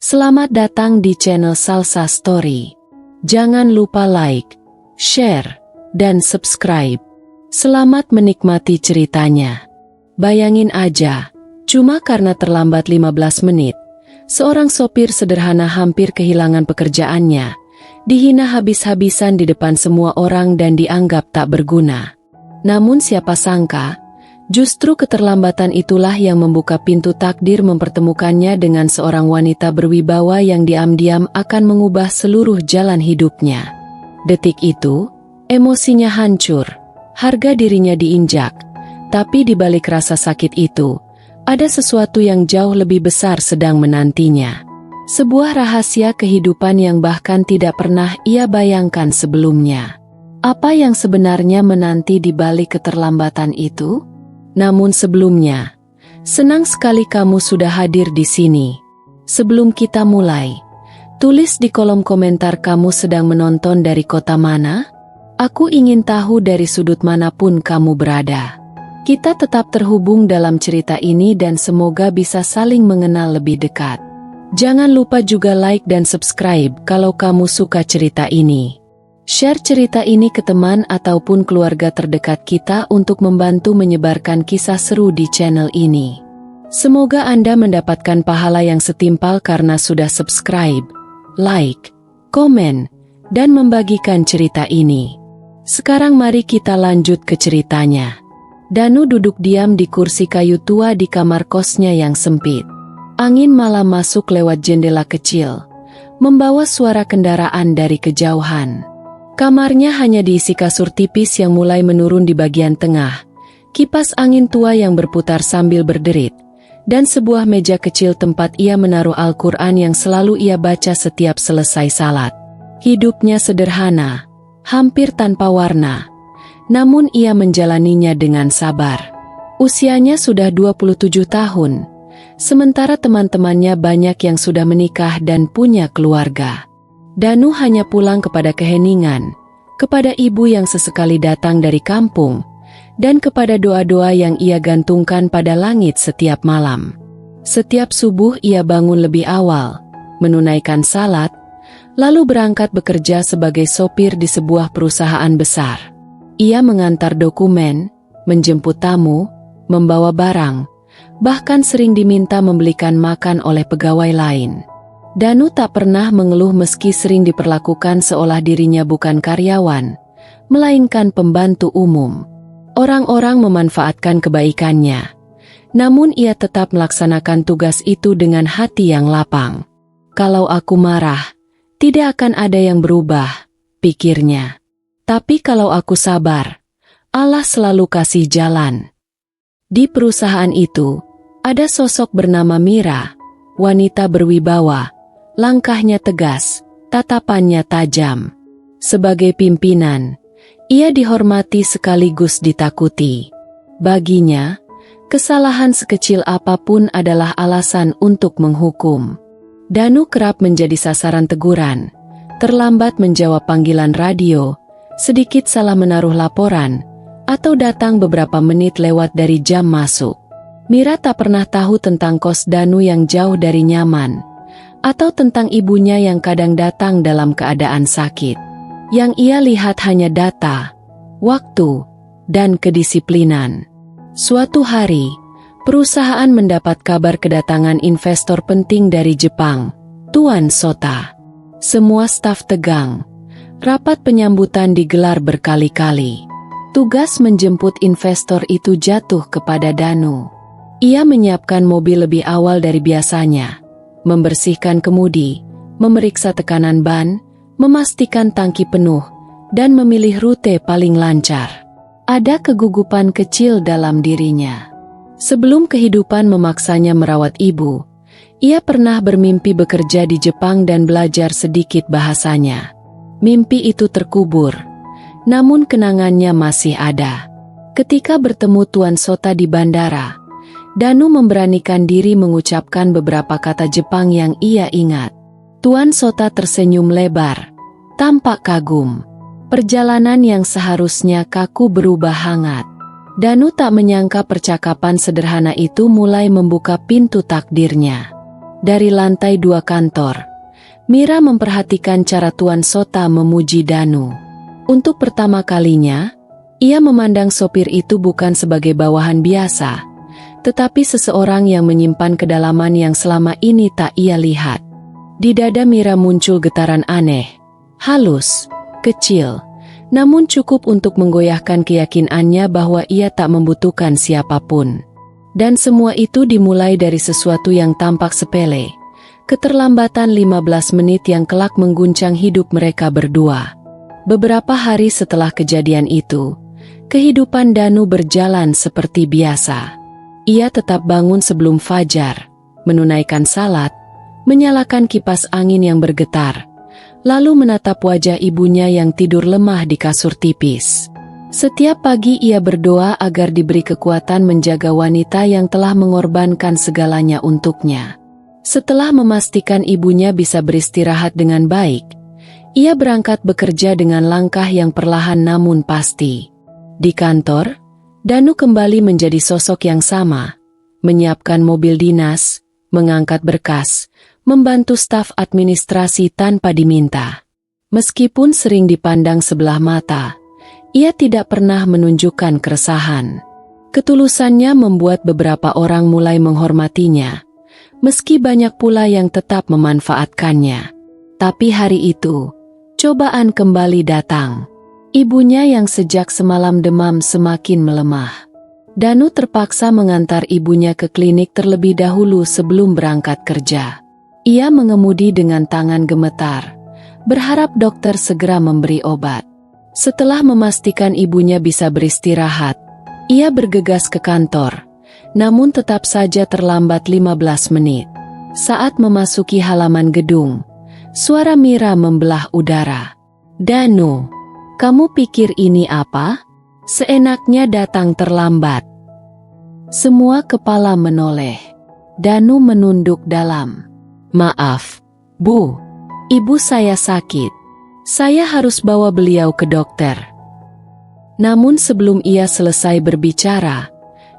Selamat datang di channel Salsa Story. Jangan lupa like, share, dan subscribe. Selamat menikmati ceritanya. Bayangin aja, cuma karena terlambat 15 menit, seorang sopir sederhana hampir kehilangan pekerjaannya, dihina habis-habisan di depan semua orang dan dianggap tak berguna. Namun siapa sangka, justru keterlambatan itulah yang membuka pintu takdir mempertemukannya dengan seorang wanita berwibawa yang diam-diam akan mengubah seluruh jalan hidupnya. Detik itu, emosinya hancur, harga dirinya diinjak, tapi di balik rasa sakit itu, ada sesuatu yang jauh lebih besar sedang menantinya. Sebuah rahasia kehidupan yang bahkan tidak pernah ia bayangkan sebelumnya. Apa yang sebenarnya menanti di balik keterlambatan itu? Namun sebelumnya, senang sekali kamu sudah hadir di sini. Sebelum kita mulai, tulis di kolom komentar kamu sedang menonton dari kota mana? Aku ingin tahu dari sudut manapun kamu berada. Kita tetap terhubung dalam cerita ini dan semoga bisa saling mengenal lebih dekat. Jangan lupa juga like dan subscribe kalau kamu suka cerita ini. Share cerita ini ke teman ataupun keluarga terdekat kita untuk membantu menyebarkan kisah seru di channel ini. Semoga Anda mendapatkan pahala yang setimpal karena sudah subscribe, like, komen, dan membagikan cerita ini. Sekarang mari kita lanjut ke ceritanya. Danu duduk diam di kursi kayu tua di kamar kosnya yang sempit. Angin malam masuk lewat jendela kecil, membawa suara kendaraan dari kejauhan. Kamarnya hanya diisi kasur tipis yang mulai menurun di bagian tengah, kipas angin tua yang berputar sambil berderit, dan sebuah meja kecil tempat ia menaruh Al-Quran yang selalu ia baca setiap selesai salat. Hidupnya sederhana, hampir tanpa warna, namun ia menjalaninya dengan sabar. Usianya sudah 27 tahun, sementara teman-temannya banyak yang sudah menikah dan punya keluarga. Danu hanya pulang kepada keheningan, kepada ibu yang sesekali datang dari kampung, dan kepada doa-doa yang ia gantungkan pada langit setiap malam. Setiap subuh ia bangun lebih awal, menunaikan salat, lalu berangkat bekerja sebagai sopir di sebuah perusahaan besar. Ia mengantar dokumen, menjemput tamu, membawa barang, bahkan sering diminta membelikan makan oleh pegawai lain. Danu tak pernah mengeluh meski sering diperlakukan seolah dirinya bukan karyawan, melainkan pembantu umum. Orang-orang memanfaatkan kebaikannya, namun ia tetap melaksanakan tugas itu dengan hati yang lapang. Kalau aku marah, tidak akan ada yang berubah, pikirnya. Tapi kalau aku sabar, Allah selalu kasih jalan. Di perusahaan itu, ada sosok bernama Mira, wanita berwibawa. Langkahnya tegas, tatapannya tajam. Sebagai pimpinan, ia dihormati sekaligus ditakuti. Baginya, kesalahan sekecil apapun adalah alasan untuk menghukum. Danu kerap menjadi sasaran teguran, terlambat menjawab panggilan radio, sedikit salah menaruh laporan, atau datang beberapa menit lewat dari jam masuk. Mira tak pernah tahu tentang kos Danu yang jauh dari nyaman, atau tentang ibunya yang kadang datang dalam keadaan sakit. Yang ia lihat hanya data, waktu, dan kedisiplinan. Suatu hari, perusahaan mendapat kabar kedatangan investor penting dari Jepang, Tuan Sota. Semua staf tegang. Rapat penyambutan digelar berkali-kali. Tugas menjemput investor itu jatuh kepada Danu. Ia menyiapkan mobil lebih awal dari biasanya, membersihkan kemudi, memeriksa tekanan ban, memastikan tangki penuh, dan memilih rute paling lancar. Ada kegugupan kecil dalam dirinya. Sebelum kehidupan memaksanya merawat ibu, ia pernah bermimpi bekerja di Jepang dan belajar sedikit bahasanya. Mimpi itu terkubur, namun kenangannya masih ada. Ketika bertemu Tuan Sota di bandara, Danu memberanikan diri mengucapkan beberapa kata Jepang yang ia ingat. Tuan Sota tersenyum lebar, tampak kagum. Perjalanan yang seharusnya kaku berubah hangat. Danu tak menyangka percakapan sederhana itu mulai membuka pintu takdirnya. Dari lantai 2 kantor, Mira memperhatikan cara Tuan Sota memuji Danu. Untuk pertama kalinya, ia memandang sopir itu bukan sebagai bawahan biasa, tetapi seseorang yang menyimpan kedalaman yang selama ini tak ia lihat. Di dada Mira muncul getaran aneh, halus, kecil, namun cukup untuk menggoyahkan keyakinannya bahwa ia tak membutuhkan siapapun. Dan semua itu dimulai dari sesuatu yang tampak sepele, keterlambatan 15 menit yang kelak mengguncang hidup mereka berdua. Beberapa hari setelah kejadian itu, kehidupan Danu berjalan seperti biasa. Ia tetap bangun sebelum fajar, menunaikan salat, menyalakan kipas angin yang bergetar, lalu menatap wajah ibunya yang tidur lemah di kasur tipis. Setiap pagi ia berdoa agar diberi kekuatan menjaga wanita yang telah mengorbankan segalanya untuknya. Setelah memastikan ibunya bisa beristirahat dengan baik, ia berangkat bekerja dengan langkah yang perlahan namun pasti. Di kantor, Danu kembali menjadi sosok yang sama, menyiapkan mobil dinas, mengangkat berkas, membantu staf administrasi tanpa diminta. Meskipun sering dipandang sebelah mata, ia tidak pernah menunjukkan keresahan. Ketulusannya membuat beberapa orang mulai menghormatinya, meski banyak pula yang tetap memanfaatkannya. Tapi hari itu, cobaan kembali datang. Ibunya yang sejak semalam demam semakin melemah. Danu terpaksa mengantar ibunya ke klinik terlebih dahulu sebelum berangkat kerja. Ia mengemudi dengan tangan gemetar, berharap dokter segera memberi obat. Setelah memastikan ibunya bisa beristirahat, ia bergegas ke kantor, namun tetap saja terlambat 15 menit. Saat memasuki halaman gedung, suara Mira membelah udara. "Danu, kamu pikir ini apa? Seenaknya datang terlambat." Semua kepala menoleh. Danu menunduk dalam. "Maaf, Bu, ibu saya sakit. Saya harus bawa beliau ke dokter." Namun sebelum ia selesai berbicara,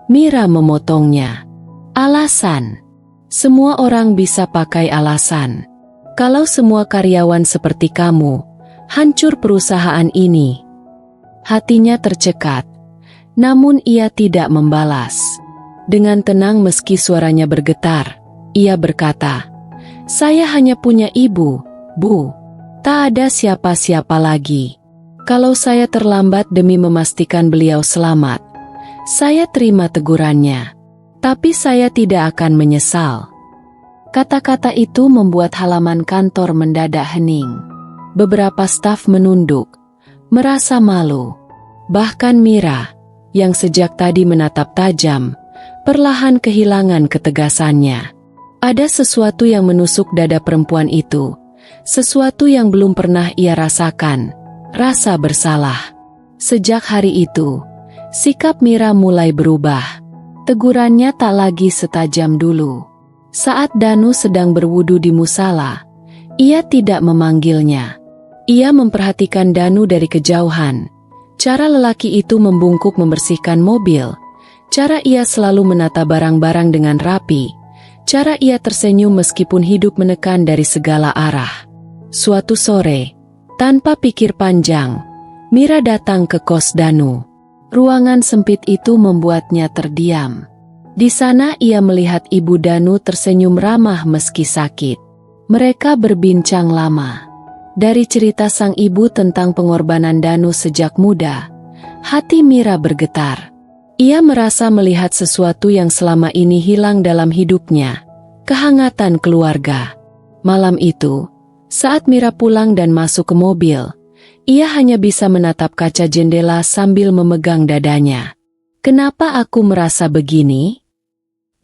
Mira memotongnya. "Alasan? Semua orang bisa pakai alasan. Kalau semua karyawan seperti kamu, hancur perusahaan ini." Hatinya tercekat, namun ia tidak membalas. Dengan tenang meski suaranya bergetar, ia berkata, "Saya hanya punya ibu, Bu. Tak ada siapa-siapa lagi. Kalau saya terlambat demi memastikan beliau selamat, saya terima tegurannya. Tapi saya tidak akan menyesal." Kata-kata itu membuat halaman kantor mendadak hening. Beberapa staf menunduk, merasa malu. Bahkan Mira, yang sejak tadi menatap tajam, perlahan kehilangan ketegasannya. Ada sesuatu yang menusuk dada perempuan itu. Sesuatu yang belum pernah ia rasakan, rasa bersalah. Sejak hari itu, sikap Mira mulai berubah. Tegurannya tak lagi setajam dulu. Saat Danu sedang berwudu di musala, ia tidak memanggilnya. Ia memperhatikan Danu dari kejauhan. Cara lelaki itu membungkuk membersihkan mobil, cara ia selalu menata barang-barang dengan rapi, cara ia tersenyum meskipun hidup menekan dari segala arah. Suatu sore, tanpa pikir panjang, Mira datang ke kos Danu. Ruangan sempit itu membuatnya terdiam. Di sana ia melihat ibu Danu tersenyum ramah meski sakit. Mereka berbincang lama. Dari cerita sang ibu tentang pengorbanan Danu sejak muda, hati Mira bergetar. Ia merasa melihat sesuatu yang selama ini hilang dalam hidupnya, kehangatan keluarga. Malam itu, saat Mira pulang dan masuk ke mobil, ia hanya bisa menatap kaca jendela sambil memegang dadanya. "Kenapa aku merasa begini?"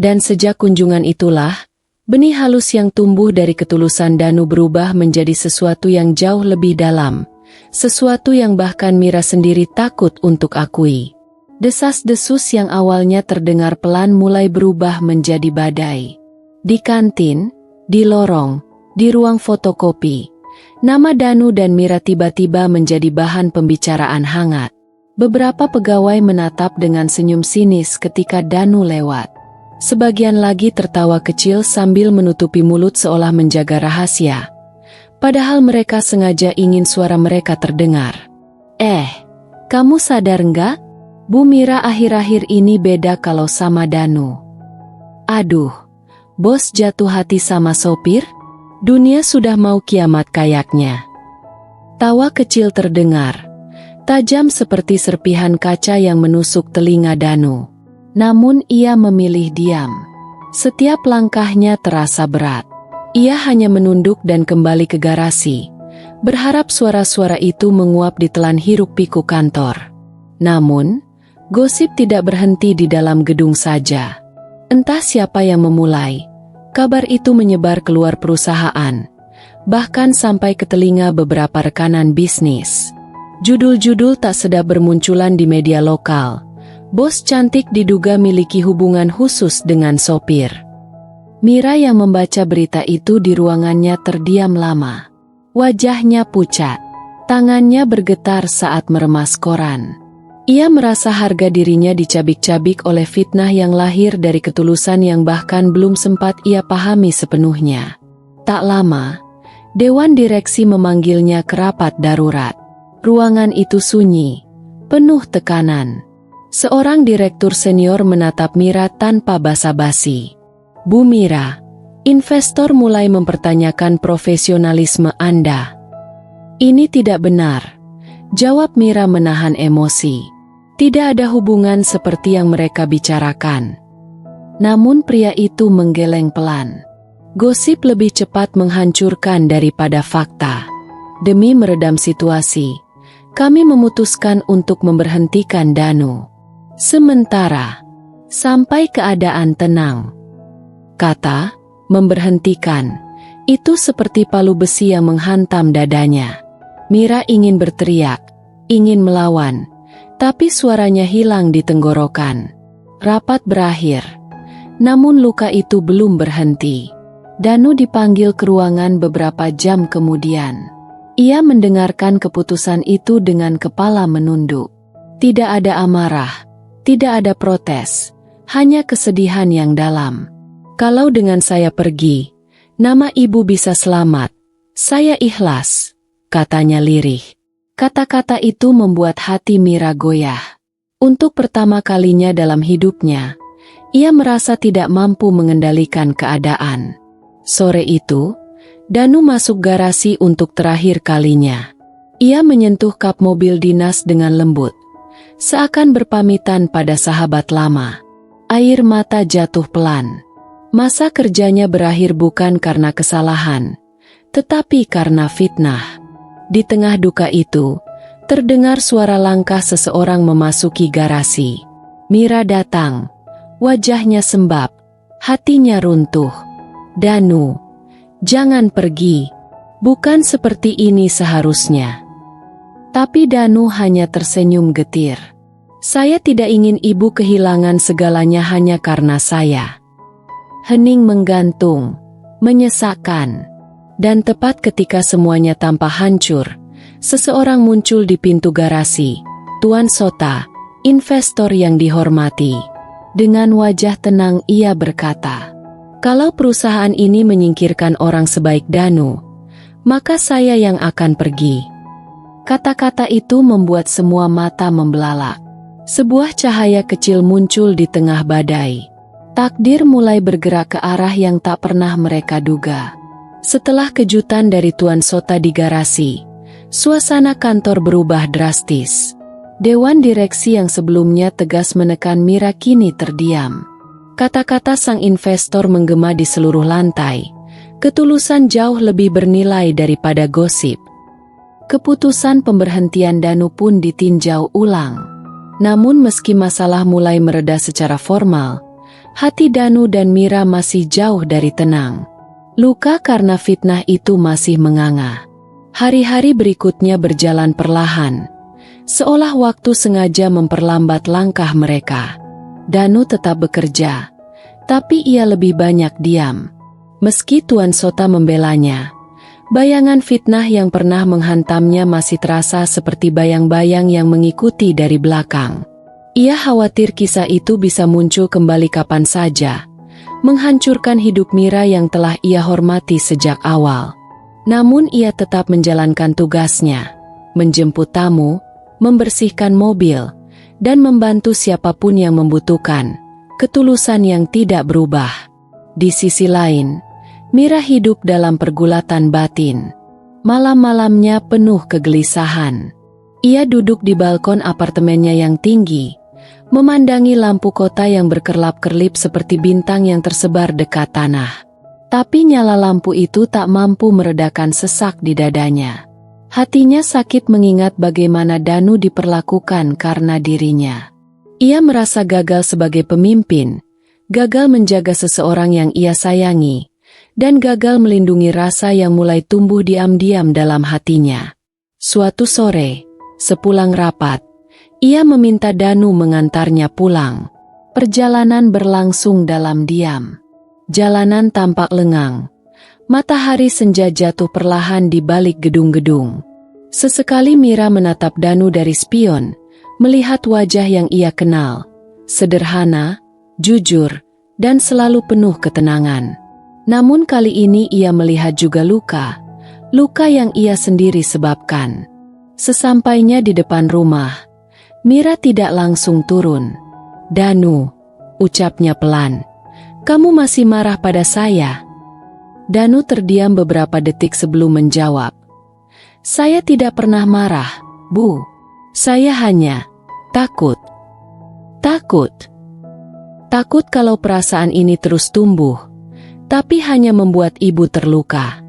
Dan sejak kunjungan itulah, benih halus yang tumbuh dari ketulusan Danu berubah menjadi sesuatu yang jauh lebih dalam, sesuatu yang bahkan Mira sendiri takut untuk akui. Desas-desus yang awalnya terdengar pelan mulai berubah menjadi badai. Di kantin, di lorong, di ruang fotokopi, nama Danu dan Mira tiba-tiba menjadi bahan pembicaraan hangat. Beberapa pegawai menatap dengan senyum sinis ketika Danu lewat. Sebagian lagi tertawa kecil sambil menutupi mulut seolah menjaga rahasia. Padahal mereka sengaja ingin suara mereka terdengar. Kamu sadar nggak? Bu Mira akhir-akhir ini beda kalau sama Danu. Aduh, bos jatuh hati sama sopir? Dunia sudah mau kiamat kayaknya. Tawa kecil terdengar, tajam seperti serpihan kaca yang menusuk telinga Danu. Namun ia memilih diam. Setiap langkahnya terasa berat. Ia hanya menunduk dan kembali ke garasi, berharap suara-suara itu menguap di telan hiruk-pikuk kantor. Namun, gosip tidak berhenti di dalam gedung saja. Entah siapa yang memulai, kabar itu menyebar keluar perusahaan, bahkan sampai ke telinga beberapa rekanan bisnis. Judul-judul tak sedap bermunculan di media lokal. Bos cantik diduga miliki hubungan khusus dengan sopir. Mira yang membaca berita itu di ruangannya terdiam lama. Wajahnya pucat, tangannya bergetar saat meremas koran. Ia merasa harga dirinya dicabik-cabik oleh fitnah yang lahir dari ketulusan yang bahkan belum sempat ia pahami sepenuhnya. Tak lama, Dewan Direksi memanggilnya ke rapat darurat. Ruangan itu sunyi, penuh tekanan. Seorang direktur senior menatap Mira tanpa basa-basi. Bu Mira, investor mulai mempertanyakan profesionalisme Anda. Ini tidak benar, jawab Mira menahan emosi. Tidak ada hubungan seperti yang mereka bicarakan. Namun pria itu menggeleng pelan. Gosip lebih cepat menghancurkan daripada fakta. Demi meredam situasi, kami memutuskan untuk memberhentikan Danu. Sementara, sampai keadaan tenang. Kata, memberhentikan, itu seperti palu besi yang menghantam dadanya. Mira ingin berteriak, ingin melawan, tapi suaranya hilang di tenggorokan. Rapat berakhir, namun luka itu belum berhenti. Danu dipanggil ke ruangan beberapa jam kemudian. Ia mendengarkan keputusan itu dengan kepala menunduk. Tidak ada amarah. Tidak ada protes, hanya kesedihan yang dalam. Kalau dengan saya pergi, nama ibu bisa selamat. Saya ikhlas, katanya lirih. Kata-kata itu membuat hati Mira goyah. Untuk pertama kalinya dalam hidupnya, ia merasa tidak mampu mengendalikan keadaan. Sore itu, Danu masuk garasi untuk terakhir kalinya. Ia menyentuh kap mobil dinas dengan lembut. Seakan berpamitan pada sahabat lama. Air mata jatuh pelan. Masa kerjanya berakhir bukan karena kesalahan, tetapi karena fitnah. Di tengah duka itu, terdengar suara langkah seseorang memasuki garasi. Mira datang. Wajahnya sembab, hatinya runtuh. Danu, jangan pergi. Bukan seperti ini seharusnya. Tapi Danu hanya tersenyum getir. Saya tidak ingin ibu kehilangan segalanya hanya karena saya. Hening menggantung, menyesakkan. Dan tepat ketika semuanya tampak hancur, seseorang muncul di pintu garasi. Tuan Sota, investor yang dihormati. Dengan wajah tenang ia berkata, kalau perusahaan ini menyingkirkan orang sebaik Danu, maka saya yang akan pergi. Kata-kata itu membuat semua mata membelalak. Sebuah cahaya kecil muncul di tengah badai. Takdir mulai bergerak ke arah yang tak pernah mereka duga. Setelah kejutan dari Tuan Sota di garasi, suasana kantor berubah drastis. Dewan direksi yang sebelumnya tegas menekan Mira kini terdiam. Kata-kata sang investor menggema di seluruh lantai. Ketulusan jauh lebih bernilai daripada gosip. Keputusan pemberhentian Danu pun ditinjau ulang. Namun meski masalah mulai mereda secara formal, hati Danu dan Mira masih jauh dari tenang. Luka karena fitnah itu masih menganga. Hari-hari berikutnya berjalan perlahan, seolah waktu sengaja memperlambat langkah mereka. Danu tetap bekerja, tapi ia lebih banyak diam. Meski Tuan Sota membelanya, bayangan fitnah yang pernah menghantamnya masih terasa seperti bayang-bayang yang mengikuti dari belakang. Ia khawatir kisah itu bisa muncul kembali kapan saja, menghancurkan hidup Mira yang telah ia hormati sejak awal. Namun ia tetap menjalankan tugasnya, menjemput tamu, membersihkan mobil, dan membantu siapapun yang membutuhkan, ketulusan yang tidak berubah. Di sisi lain, Mira hidup dalam pergulatan batin. Malam-malamnya penuh kegelisahan. Ia duduk di balkon apartemennya yang tinggi, memandangi lampu kota yang berkerlap-kerlip seperti bintang yang tersebar dekat tanah. Tapi nyala lampu itu tak mampu meredakan sesak di dadanya. Hatinya sakit mengingat bagaimana Danu diperlakukan karena dirinya. Ia merasa gagal sebagai pemimpin, gagal menjaga seseorang yang ia sayangi, dan gagal melindungi rasa yang mulai tumbuh diam-diam dalam hatinya. Suatu sore, sepulang rapat, ia meminta Danu mengantarnya pulang. Perjalanan berlangsung dalam diam. Jalanan tampak lengang. Matahari senja jatuh perlahan di balik gedung-gedung. Sesekali Mira menatap Danu dari spion, melihat wajah yang ia kenal. Sederhana, jujur, dan selalu penuh ketenangan. Namun kali ini ia melihat juga luka yang ia sendiri sebabkan. Sesampainya di depan rumah, Mira tidak langsung turun. "Danu," ucapnya pelan, "kamu masih marah pada saya?" Danu terdiam beberapa detik sebelum menjawab. "Saya tidak pernah marah, Bu. Saya hanya takut. Takut kalau perasaan ini terus tumbuh, tapi hanya membuat ibu terluka."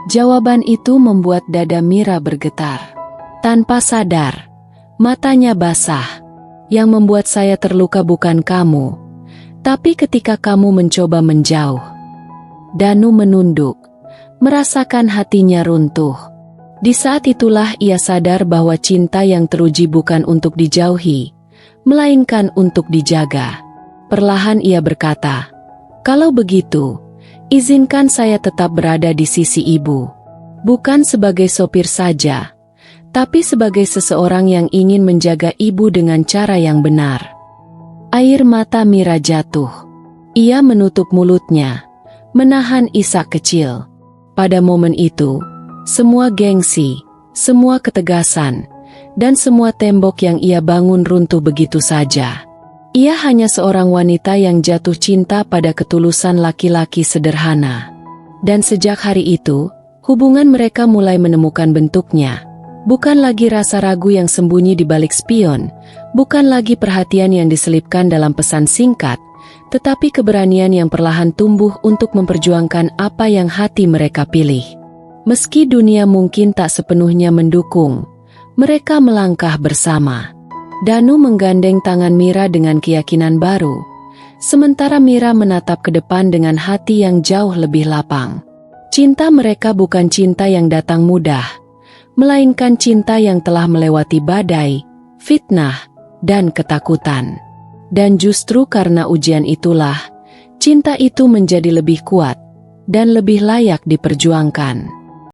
Jawaban itu membuat dada Mira bergetar. Tanpa sadar, matanya basah. "Yang membuat saya terluka bukan kamu, tapi ketika kamu mencoba menjauh." Danu menunduk, merasakan hatinya runtuh. Di saat itulah ia sadar bahwa cinta yang teruji bukan untuk dijauhi, melainkan untuk dijaga. Perlahan ia berkata, "Kalau begitu, izinkan saya tetap berada di sisi ibu. Bukan sebagai sopir saja, tapi sebagai seseorang yang ingin menjaga ibu dengan cara yang benar." Air mata Mira jatuh. Ia menutup mulutnya, menahan isak kecil. Pada momen itu, semua gengsi, semua ketegasan, dan semua tembok yang ia bangun runtuh begitu saja. Ia hanya seorang wanita yang jatuh cinta pada ketulusan laki-laki sederhana. Dan sejak hari itu, hubungan mereka mulai menemukan bentuknya. Bukan lagi rasa ragu yang sembunyi di balik spion, bukan lagi perhatian yang diselipkan dalam pesan singkat, tetapi keberanian yang perlahan tumbuh untuk memperjuangkan apa yang hati mereka pilih. Meski dunia mungkin tak sepenuhnya mendukung, mereka melangkah bersama. Danu menggandeng tangan Mira dengan keyakinan baru, sementara Mira menatap ke depan dengan hati yang jauh lebih lapang. Cinta mereka bukan cinta yang datang mudah, melainkan cinta yang telah melewati badai, fitnah, dan ketakutan. Dan justru karena ujian itulah, cinta itu menjadi lebih kuat dan lebih layak diperjuangkan.